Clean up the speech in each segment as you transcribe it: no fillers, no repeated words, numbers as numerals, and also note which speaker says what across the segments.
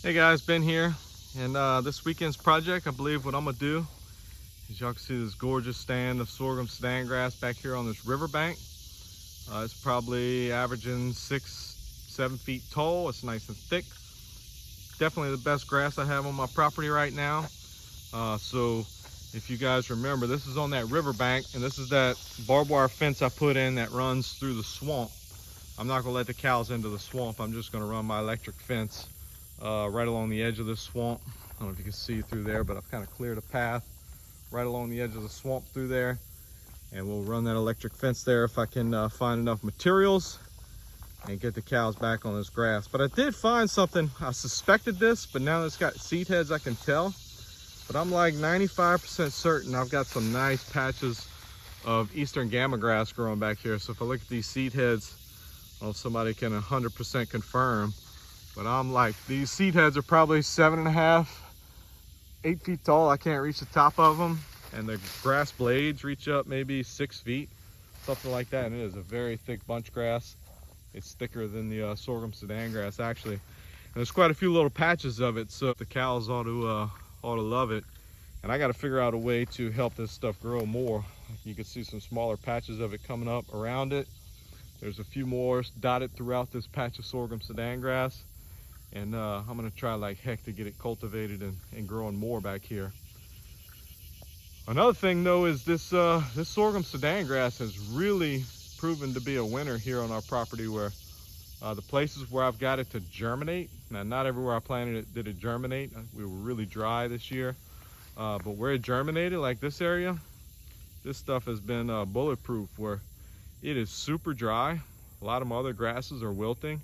Speaker 1: Hey guys, Ben here, and this weekend's project, I believe what I'm gonna do is y'all can see this gorgeous stand of sorghum Sudan grass back here on this riverbank. It's probably averaging 6-7 feet tall. It's nice and thick. Definitely the best grass I have on my property right now. So if you guys remember, this is on that riverbank, and this is that barbed wire fence I put in that runs through the swamp. I'm not gonna let the cows into the swamp. I'm just gonna run my electric fence right along the edge of this swamp. I don't know if you can see through there, but I've kind of cleared a path right along the edge of the swamp through there. And we'll run that electric fence there if I can find enough materials and get the cows back on this grass. But I did find something. I suspected this, but now it's got seed heads, I can tell. But I'm like 95% certain I've got some nice patches of eastern gamma grass growing back here. So if I look at these seed heads, I don't know if somebody can 100% confirm, but I'm like, these seed heads are probably 7.5, 8 feet tall. I can't reach the top of them. And the grass blades reach up maybe 6 feet, something like that. And it is a very thick bunch grass. It's thicker than the sorghum Sudan grass actually. And there's quite a few little patches of it, so the cows ought to love it. And I got to figure out a way to help this stuff grow more. You can see some smaller patches of it coming up around it. There's a few more dotted throughout this patch of sorghum Sudan grass. And I'm gonna try like heck to get it cultivated and growing more back here. Another thing though is this this sorghum Sudan grass has really proven to be a winner here on our property, where the places where I've got it to germinate, now not everywhere I planted it did it germinate. We were really dry this year, but where it germinated, like this area, this stuff has been bulletproof, where it is super dry. A lot of my other grasses are wilting.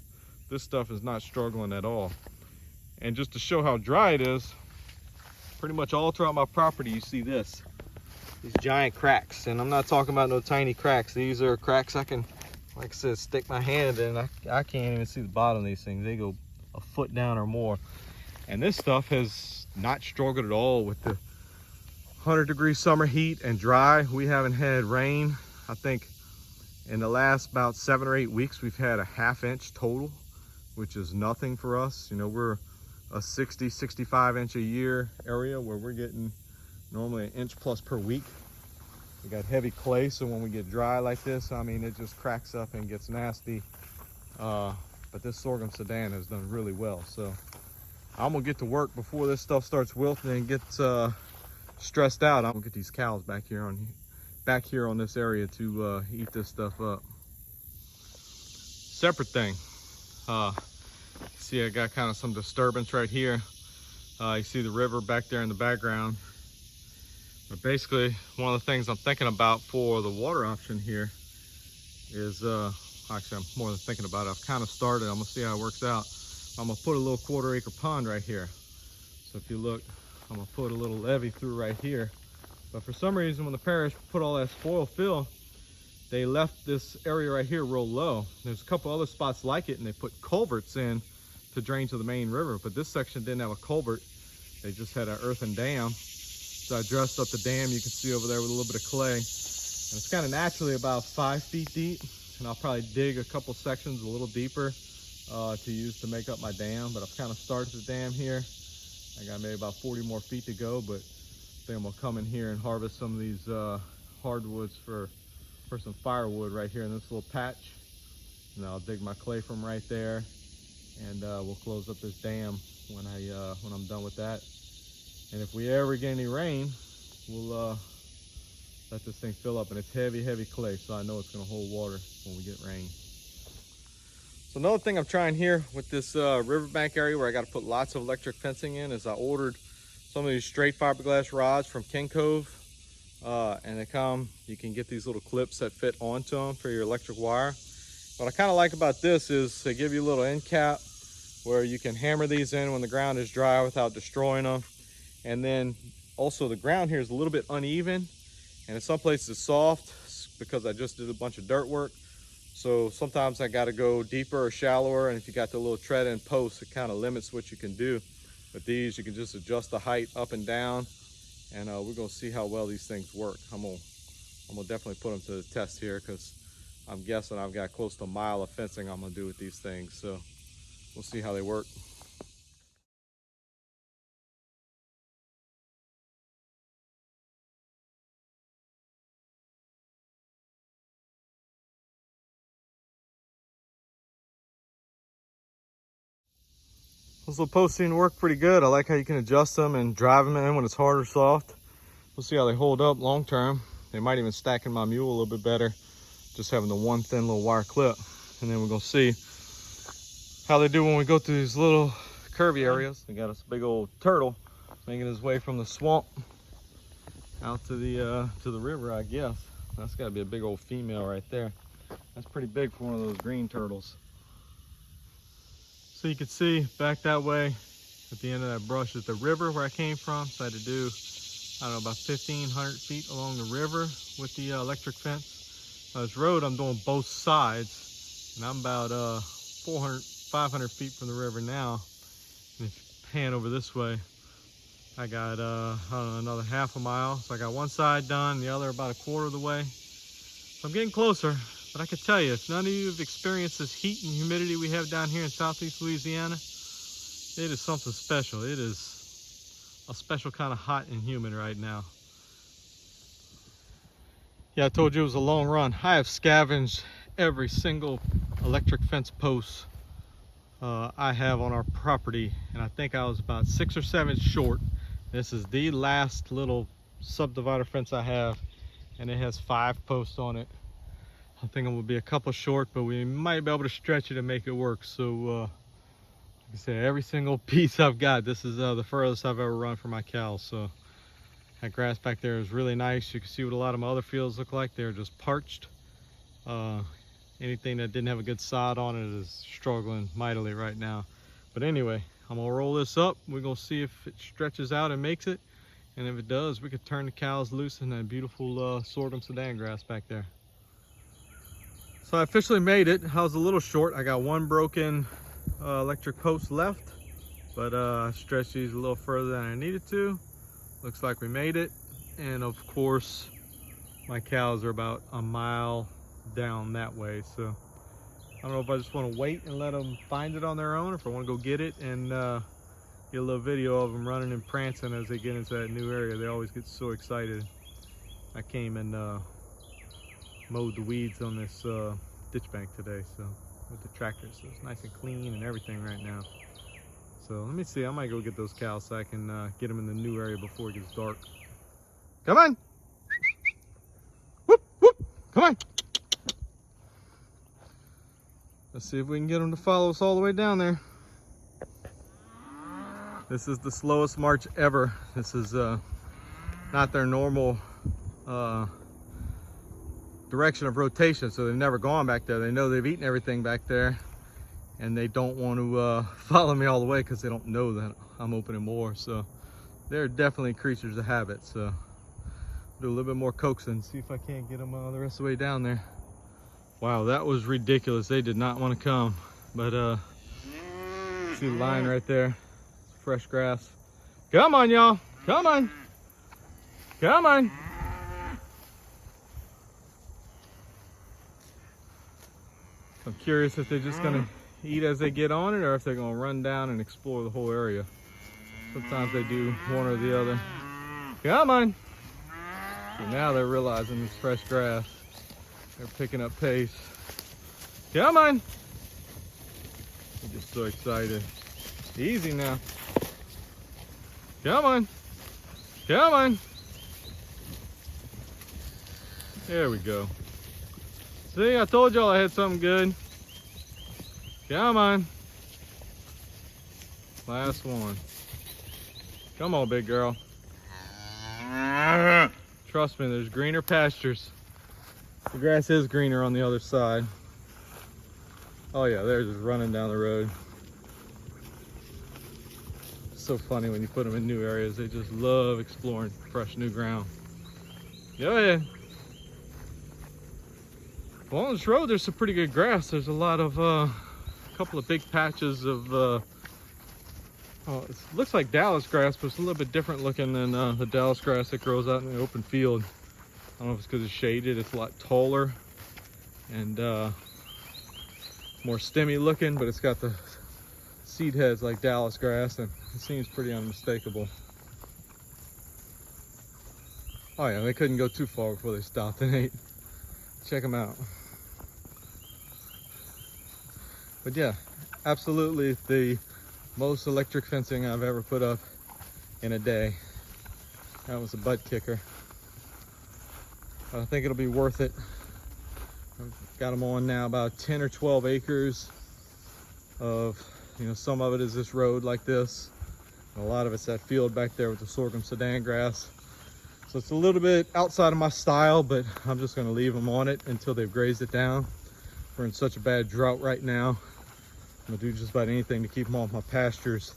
Speaker 1: This stuff is not struggling at all. And just to show how dry it is, pretty much all throughout my property you see these giant cracks. And I'm not talking about no tiny cracks. These are cracks I can, like I said, stick my hand in. I can't even see the bottom of these things. They go a foot down or more. And this stuff has not struggled at all with the 100-degree summer heat and dry. We haven't had rain. I think in the last about 7 or 8 weeks, we've had a ½ inch total, which is nothing for us. You know, we're a 60-65 inch a year area where we're getting normally 1+ inch per week. We got heavy clay, so when we get dry like this, I mean, it just cracks up and gets nasty. But this sorghum Sudan has done really well. So I'm gonna get to work before this stuff starts wilting and gets stressed out. I'm gonna get these cows back here on this area to eat this stuff up. Separate thing. See, I got kind of some disturbance right here. You see the river back there in the background. But basically, one of the things I'm thinking about for the water option here is, actually I'm more than thinking about it, I've kind of started. I'm gonna see how it works out. I'm gonna put a little 1/4 acre pond right here. So if you look, I'm gonna put a little levee through right here. But for some reason, when the parish put all that spoil fill, they left this area right here real low. There's a couple other spots like it, and they put culverts in to drain to the main river. But this section didn't have a culvert. They just had an earthen dam. So I dressed up the dam, you can see over there, with a little bit of clay. And it's kind of naturally about 5 feet deep. And I'll probably dig a couple sections a little deeper to use to make up my dam. But I've kind of started the dam here. I got maybe about 40 more feet to go, but I think I'm gonna come in here and harvest some of these hardwoods for some firewood right here in this little patch. And I'll dig my clay from right there, and we'll close up this dam when I'm done with that. And if we ever get any rain, we'll let this thing fill up. And it's heavy clay, so I know it's gonna hold water when we get rain. So another thing I'm trying here with this riverbank area where I got to put lots of electric fencing in is I ordered some of these straight fiberglass rods from King Cove. And they come, you can get these little clips that fit onto them for your electric wire. What I kind of like about this is they give you a little end cap where you can hammer these in when the ground is dry without destroying them. And then also the ground here is a little bit uneven, and in some places it's soft because I just did a bunch of dirt work. So sometimes I got to go deeper or shallower, and if you got the little tread in post, it kind of limits what you can do. But these, you can just adjust the height up and down. And we're gonna see how well these things work. I'm gonna definitely put them to the test here, because I'm guessing I've got close to a mile of fencing I'm gonna do with these things. So we'll see how they work. Those little posts seem to work pretty good. I like how you can adjust them and drive them in when it's hard or soft. We'll see how they hold up long term. They might even stack in my mule a little bit better, just having the one thin little wire clip. And then we're gonna see how they do when we go through these little curvy areas. We got this big old turtle making his way from the swamp out to the river, I guess. That's gotta be a big old female right there. That's pretty big for one of those green turtles. So you can see back that way at the end of that brush is the river where I came from. So I had to do, I don't know, about 1,500 feet along the river with the electric fence. This road I'm doing both sides, and I'm about 500 feet from the river now. And if you pan over this way, I got I don't know, another half a mile. So I got one side done, the other about a quarter of the way. So I'm getting closer. But I can tell you, if none of you have experienced this heat and humidity we have down here in southeast Louisiana, it is something special. It is a special kind of hot and humid right now. Yeah, I told you it was a long run. I have scavenged every single electric fence post I have on our property, and I think I was about 6 or 7 short. This is the last little subdivider fence I have, and it has 5 posts on it. I think it will be a couple short, but we might be able to stretch it and make it work. So like I said, every single piece I've got, this is the furthest I've ever run for my cows. So that grass back there is really nice. You can see what a lot of my other fields look like. They're just parched. Anything that didn't have a good sod on it is struggling mightily right now. But anyway, I'm gonna roll this up. We're gonna see if it stretches out and makes it. And if it does, we could turn the cows loose in that beautiful Sorghum Sudan grass back there. So I officially made it. I was a little short. I got 1 broken electric post left, but I stretched these a little further than I needed to. Looks like we made it. And of course, my cows are about a mile down that way. So I don't know if I just want to wait and let them find it on their own, or if I want to go get it and get a little video of them running and prancing as they get into that new area. They always get so excited. I came and mowed the weeds on this ditch bank today, so with the tractor, so it's nice and clean and everything right now. So let me see, I might go get those cows so I can get them in the new area before it gets dark. Come on! Whoop, whoop, come on! Let's see if we can get them to follow us all the way down there. This is the slowest march ever. This is not their normal direction of rotation, so they've never gone back there. They know they've eaten everything back there, and they don't want to follow me all the way because they don't know that I'm opening more. So they're definitely creatures of habit. So do a little bit more coaxing, see if I can't get them the rest of the way down there. Wow, that was ridiculous. They did not want to come, but see the line right there, fresh grass. Come on, y'all, come on, come on. I'm curious if they're just gonna eat as they get on it, or if they're gonna run down and explore the whole area. Sometimes they do one or the other. Come on. So now they're realizing this fresh grass. They're picking up pace. Come on. They're just so excited. Easy now. Come on. Come on. There we go. See, I told y'all I had something good. Come on. Last one. Come on, big girl. Trust me, there's greener pastures. The grass is greener on the other side. Oh yeah, they're just running down the road. It's so funny when you put them in new areas. They just love exploring fresh new ground. Go ahead. Well, on this road, there's some pretty good grass. There's a lot of, a couple of big patches of, oh, it looks like Dallas grass, but it's a little bit different looking than the Dallas grass that grows out in the open field. I don't know if it's because it's shaded. It's a lot taller and more stemmy looking, but it's got the seed heads like Dallas grass, and it seems pretty unmistakable. Oh yeah, they couldn't go too far before they stopped and ate. Check them out. But yeah, absolutely the Most electric fencing I've ever put up in a day. That was a butt kicker. But I think it'll be worth it. I've got them on now about 10 or 12 acres of, some of it is this road like this. And a lot of it's that field back there with the sorghum Sudan grass. So it's a little bit outside of my style, but I'm just gonna leave them on it until they've grazed it down. We're in such a bad drought right now. I'm gonna do just about anything to keep them off my pastures.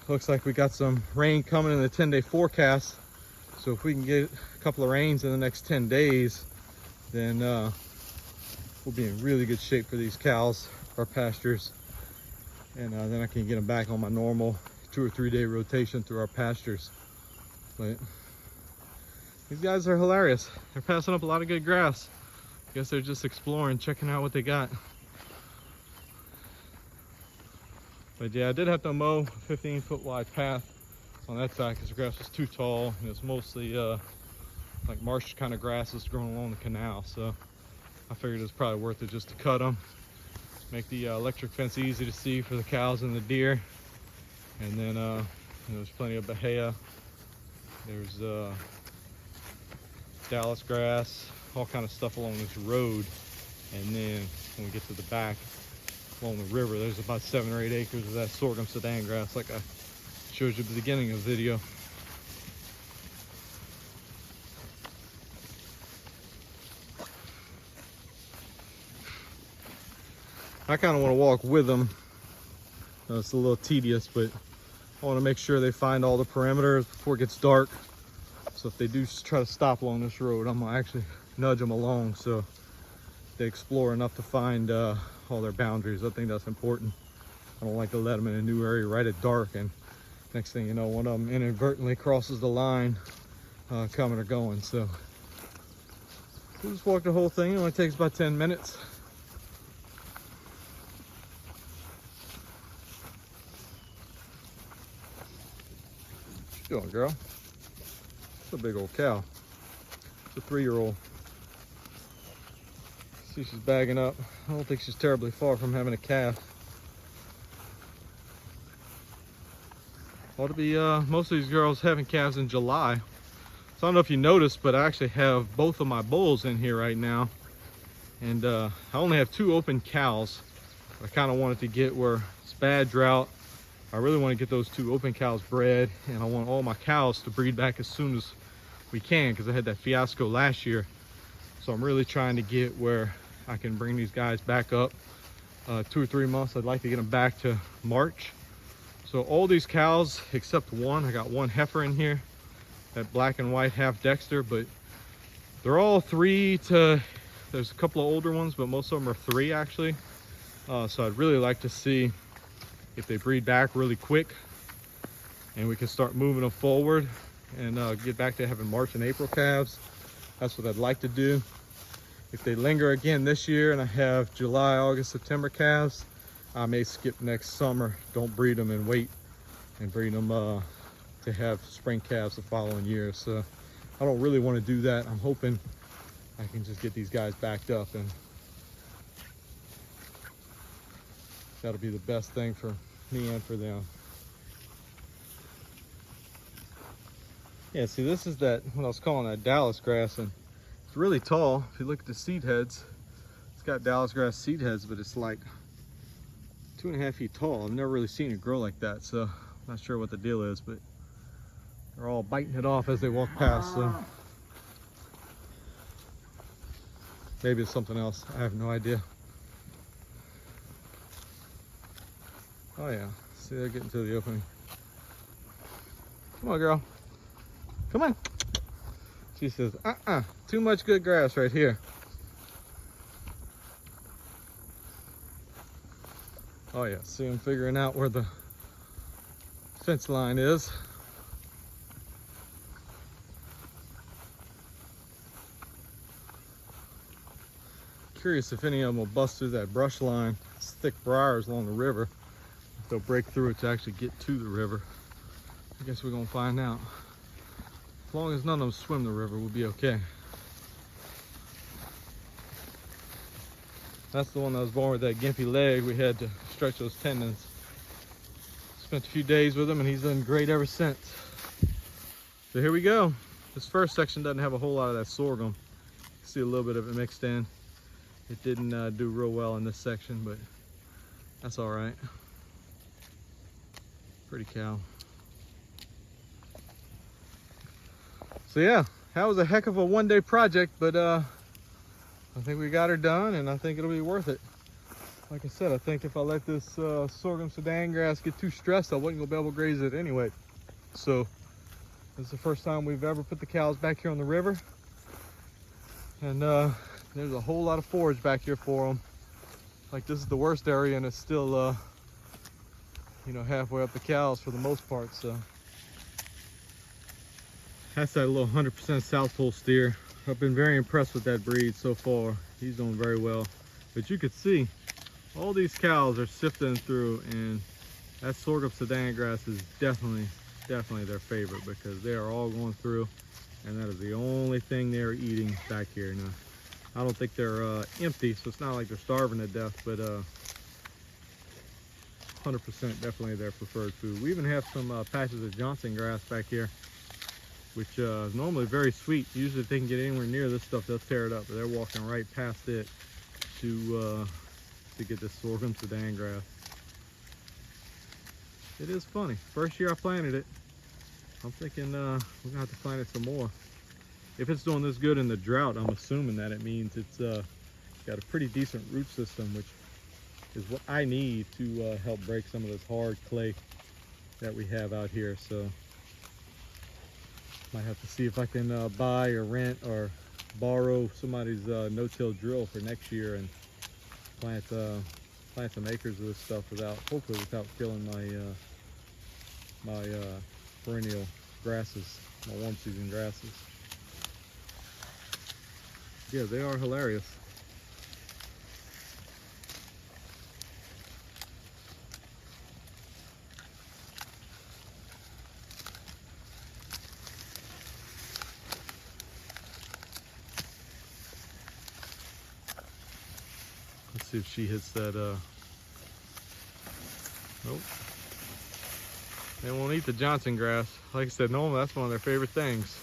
Speaker 1: Looks like we got some rain coming in the 10-day forecast. So if we can get a couple of rains in the next 10 days, then we'll be in really good shape for these cows, our pastures. And then I can get them back on my normal 2 or 3 day rotation through our pastures. But these guys are hilarious. They're passing up a lot of good grass. I guess they're just exploring, checking out what they got. But yeah, I did have to mow a 15-foot wide path on that side because the grass was too tall, and it's mostly like marsh kind of grasses growing along the canal. So I figured it was probably worth it just to cut them, make the electric fence easy to see for the cows and the deer. And then there's plenty of bahia. There's Dallas grass, all kind of stuff along this road. And then when we get to the back, along the river, there's about 7 or 8 acres of that sorghum Sudan grass like I showed you at the beginning of the video. I kind of want to walk with them. It's a little tedious, but I want to make sure they find all the perimeters before it gets dark. So if they do try to stop along this road, I'm gonna actually nudge them along so they explore enough to find all their boundaries. I think that's important. I don't like to let them in a new area right at dark, and next thing you know, one of them inadvertently crosses the line coming or going. So we'll just walk the whole thing. It only takes about 10 minutes. What you doing, girl? It's a big old cow. It's a 3-year-old. See, she's bagging up. I don't think she's terribly far from having a calf. Ought to be most of these girls having calves in July. So I don't know if you noticed, but I actually have both of my bulls in here right now. And I only have 2 open cows. I kind of wanted to get where it's bad drought. I really want to get those 2 open cows bred, and I want all my cows to breed back as soon as we can, because I had that fiasco last year. So I'm really trying to get where I can bring these guys back up 2 or 3 months. I'd like to get them back to March. So all these cows except one, I got 1 heifer in here, that black and white half Dexter, but they're all 3 to, there's a couple of older ones, but most of them are 3 actually. So I'd really like to see if they breed back really quick and we can start moving them forward and get back to having March and April calves. That's what I'd like to do. If they linger again this year and I have July, August, September calves, I may skip next summer. Don't breed them and wait and breed them to have spring calves the following year. So I don't really want to do that. I'm hoping I can just get these guys backed up, and that'll be the best thing for me and for them. Yeah, see, this is that, what I was calling that Dallas grass, and it's really tall. If you look at the seed heads, it's got Dallas grass seed heads, but it's like 2.5 feet tall. I've never really seen it grow like that, so I'm not sure what the deal is, but they're all biting it off as they walk past, so maybe it's something else. I have no idea. Oh yeah, see, they're getting to the opening. Come on, girl. Come on. She says, too much good grass right here. Oh yeah, see, I'm figuring out where the fence line is. Curious if any of them will bust through that brush line. It's thick briars along the river. If they'll break through it to actually get to the river. I guess we're gonna find out. As long as none of them swim the river, we'll be okay. That's the one that was born with that gimpy leg. We had to stretch those tendons. Spent a few days with him and he's done great ever since. So here we go. This first section doesn't have a whole lot of that sorghum. You see a little bit of it mixed in. It didn't do real well in this section, but that's all right. Pretty cow. So yeah, that was a heck of a one-day project, but I think we got her done and I think it'll be worth it. Like I said, I think if I let this Sorghum Sudan grass get too stressed, I wasn't gonna be able to graze it anyway. So this is the first time we've ever put the cows back here on the river. And there's a whole lot of forage back here for them. Like this is the worst area and it's still, you know, halfway up the cows for the most part, so. That's that little 100% South Pole steer. I've been very impressed with that breed so far. He's doing very well. But you could see all these cows are sifting through, and that Sorghum Sudan grass is definitely their favorite because they are all going through, and that is the only thing they're eating back here. Now, I don't think they're empty, so it's not like they're starving to death, but 100% definitely their preferred food. We even have some patches of Johnson grass back here, which is normally very sweet. Usually if they can get anywhere near this stuff, they'll tear it up, but they're walking right past it to get this Sorghum Sudan grass. It is funny. First year I planted it, I'm thinking we're gonna have to plant it some more. If it's doing this good in the drought, I'm assuming that it means it's got a pretty decent root system, which is what I need to help break some of this hard clay that we have out here. So might have to see if I can buy or rent or borrow somebody's no-till drill for next year and plant some acres of this stuff hopefully without killing my perennial grasses, my warm season grasses. Yeah, they are hilarious. Let's see if she hits that, nope. They won't eat the Johnson grass. Like I said, normally that's one of their favorite things.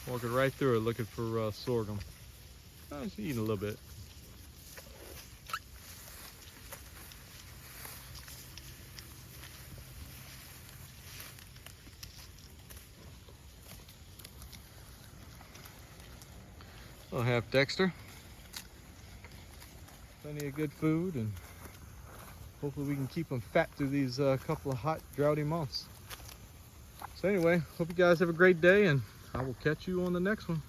Speaker 1: Walking right through it looking for sorghum. Oh, she's eating a little bit. I'll have Dexter. Plenty of good food, and hopefully we can keep them fat through these couple of hot, droughty months. So anyway, hope you guys have a great day, and I will catch you on the next one.